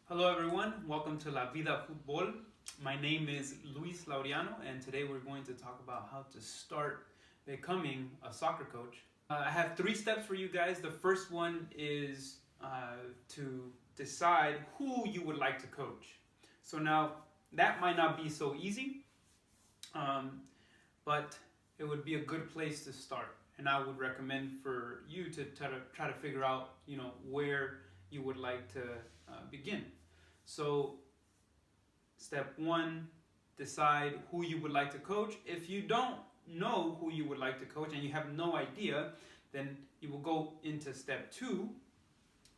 Hello everyone, welcome to Vida Futbol. My name is Laureano, and today we're going to talk about how to start becoming a soccer coach. I have 3 steps for you guys. The first one is to decide who you would like to coach. So now that might not be so easy, but it would be a good place to start. And I would recommend for you to try to figure out, where you would like to begin. So, step 1, decide who you would like to coach. If you don't know who you would like to coach and you have no idea, then you will go into step 2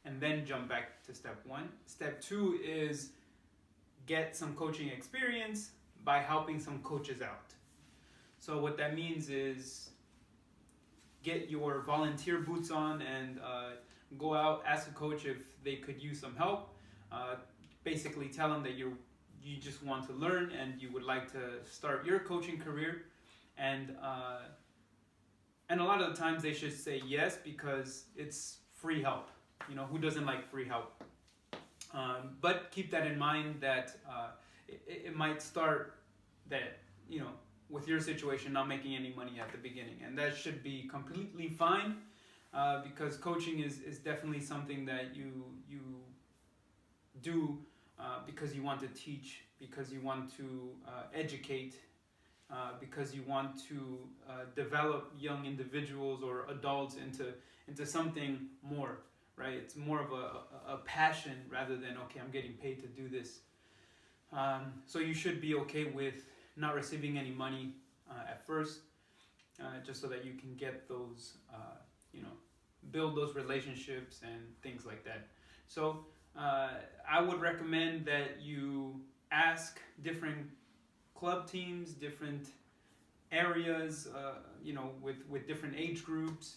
and then jump back to step 1. Step 2 is get some coaching experience by helping some coaches out. So what that means is get your volunteer boots on and go out, ask a coach if they could use some help. Basically tell them that you just want to learn and you would like to start your coaching career. And a lot of the times they should say yes because it's free help. Who doesn't like free help? But keep that in mind that it might start that, with your situation not making any money at the beginning. And that should be completely fine because coaching is definitely something that you do because you want to teach, because you want to educate, because you want to develop young individuals or adults into something more, right? It's more of a passion rather than, okay, I'm getting paid to do this. So you should be okay with not receiving any money at first, just so that you can get those, build those relationships and things like that. So I would recommend that you ask different club teams, different areas, with different age groups,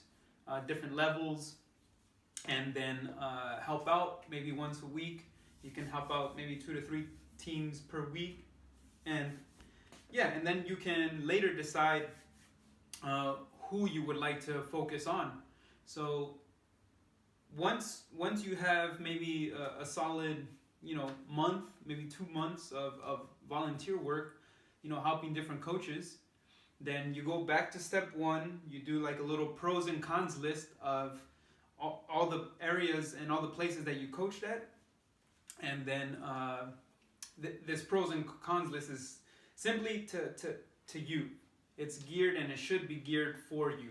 different levels, and then help out maybe once a week. You can help out maybe 2 to 3 teams per week, and then you can later decide who you would like to focus on. So once you have maybe a solid month, maybe 2 months of volunteer work, helping different coaches, then you go back to step 1. You do like a little pros and cons list of all the areas and all the places that you coached at, and then this pros and cons list is simply to you. It's geared and it should be geared for you.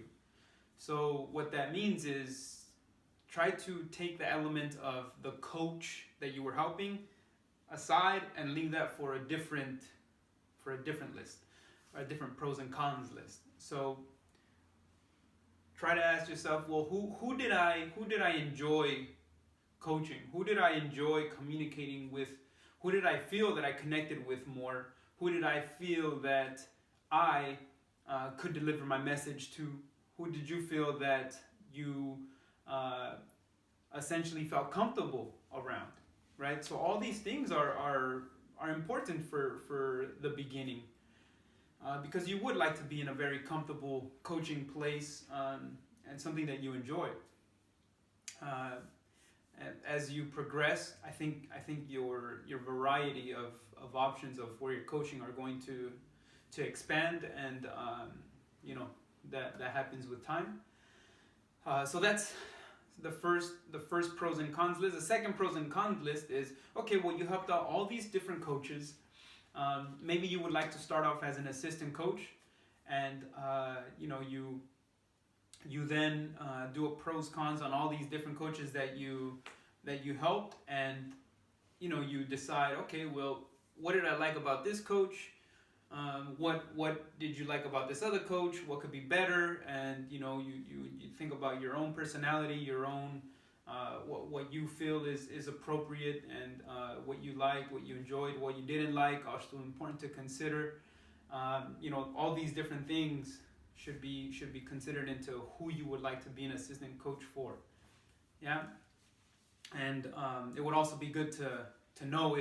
So what that means is try to take the element of the coach that you were helping aside and leave that for a different list, or a different pros and cons list. So try to ask yourself, well, who did I enjoy coaching? Who did I enjoy communicating with? Who did I feel that I connected with more? Who did I feel that I could deliver my message to? Who did you feel that you essentially felt comfortable around, right? So all these things are important for the beginning, because you would like to be in a very comfortable coaching place and something that you enjoy. As you progress, I think your variety of options of where you're coaching are going to expand, and that happens with time. So that's the first pros and cons list. The second pros and cons list is, okay, well, you helped out all these different coaches. Maybe you would like to start off as an assistant coach, and you then do a pros cons on all these different coaches that you helped, and you decide, okay, well, what did I like about this coach? What did you like about this other coach? What could be better? And you think about your own personality, your own what you feel is appropriate, and what you liked, what you enjoyed, what you didn't like. Also important to consider. All these different things should be considered into who you would like to be an assistant coach for. Yeah, and it would also be good to know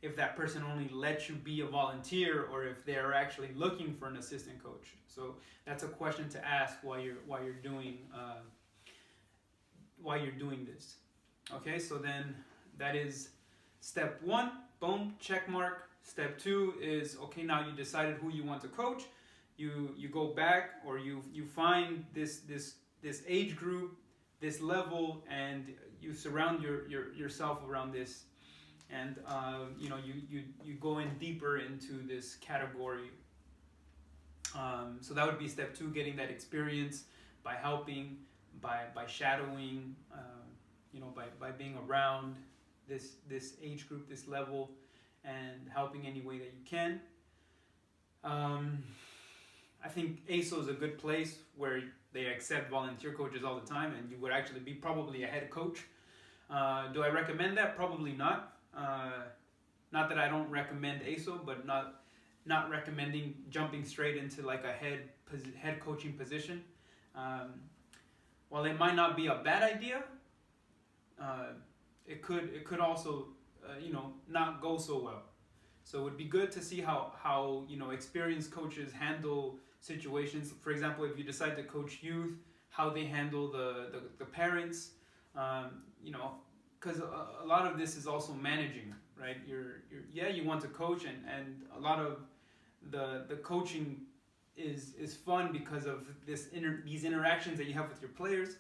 if that person only lets you be a volunteer, or if they're actually looking for an assistant coach. So that's a question to ask while you're doing this. Okay, so then that is step 1. Boom, check mark. Step 2 is, okay, now you decided who you want to coach. You go back, or you find this age group, this level, and you surround yourself around this, and you go in deeper into this category. So that would be step 2, getting that experience by helping, by shadowing, by being around this age group, this level, and helping any way that you can. I think ASO is a good place where they accept volunteer coaches all the time, and you would actually be probably a head coach. Do I recommend that? Probably not. Not that I don't recommend ASO, but not recommending jumping straight into like a head coaching position. While it might not be a bad idea, it could also not go so well. So it would be good to see how experienced coaches handle situations. For example, if you decide to coach youth, how they handle the parents, because a lot of this is also managing, right? You want to coach, and a lot of the coaching is fun because of these interactions that you have with your players.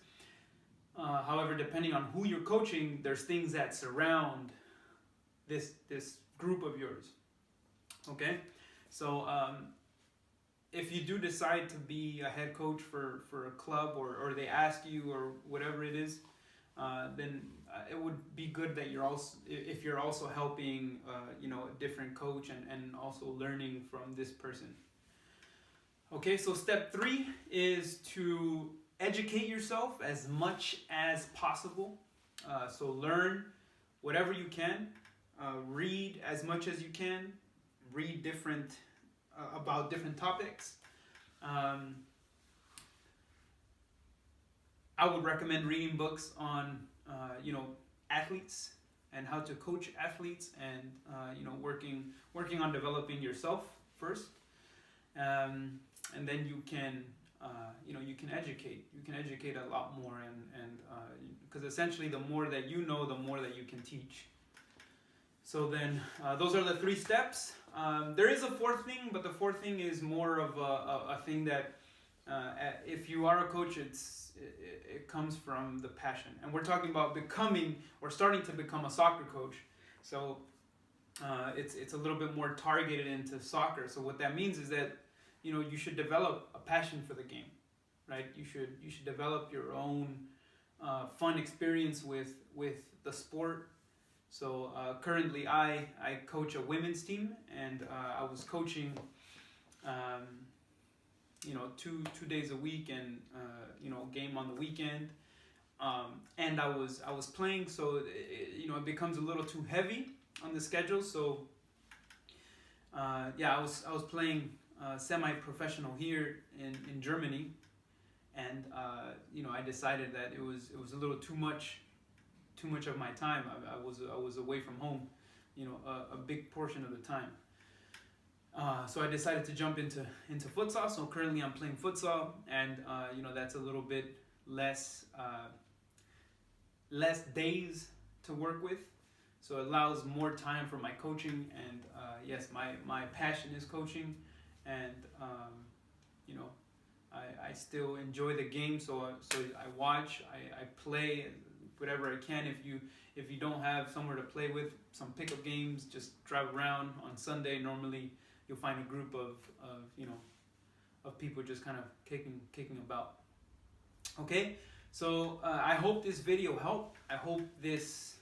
However, depending on who you're coaching, there's things that surround this group of yours. Okay, so if you do decide to be a head coach for a club, or they ask you, or whatever it is, then it would be good that if you're also helping a different coach, and also learning from this person. Okay, so step 3 is to educate yourself as much as possible. So learn whatever you can, read as much as you can, read about different topics. I would recommend reading books on athletes and how to coach athletes, and working on developing yourself first, and then you can educate a lot more, and because essentially the more that you know, the more that you can teach. So then those are the 3 steps. There is a 4th thing, but the 4th thing is more of a thing that if you are a coach, it comes from the passion. And we're talking about becoming, or starting to become, a soccer coach. So it's a little bit more targeted into soccer. So what that means is that you should develop a passion for the game, right? You should develop your own fun experience with the sport. So currently I coach a women's team, and I was coaching 2 days a week, and game on the weekend, and I was playing, so it becomes a little too heavy on the schedule. So I was playing semi-professional here in Germany, and I decided that it was a little too much of my time. I was away from home, a big portion of the time. So I decided to jump into futsal. So currently I'm playing futsal, and that's a little bit less days to work with. So it allows more time for my coaching, and yes, my passion is coaching, and I still enjoy the game. So I watch, I play whatever I can. If you don't have somewhere to play with, some pickup games, just drive around on Sunday. Normally you'll find a group of people just kind of kicking about. Okay, so I hope this video helped. I hope this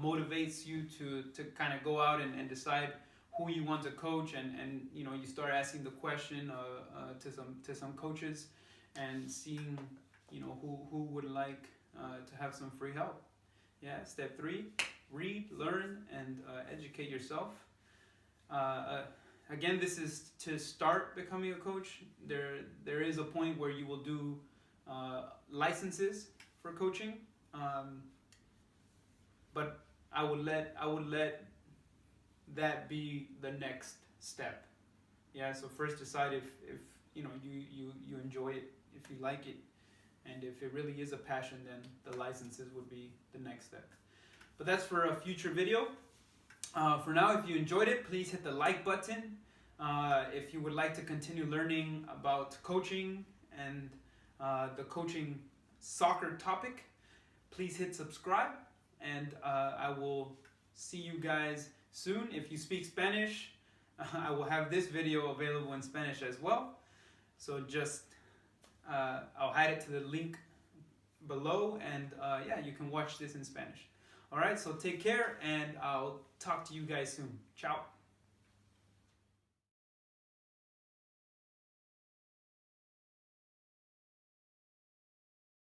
motivates you to kind of go out and decide who you want to coach, and you start asking the question to some coaches, and seeing who would like to have some free help. Yeah, step 3, read, learn, and educate yourself. Again, this is to start becoming a coach. There is a point where you will do licenses for coaching, but I would let that be the next step. Yeah. So first decide if you enjoy it, if you like it, and if it really is a passion, then the licenses would be the next step. but that's for a future video. For now, if you enjoyed it, please hit the like button. If you would like to continue learning about coaching and the coaching soccer topic, please hit subscribe, and I will see you guys soon. If you speak Spanish, I will have this video available in Spanish as well. So just, I'll add it to the link below, and yeah, you can watch this in Spanish. All right, so take care, and I'll talk to you guys soon. Ciao.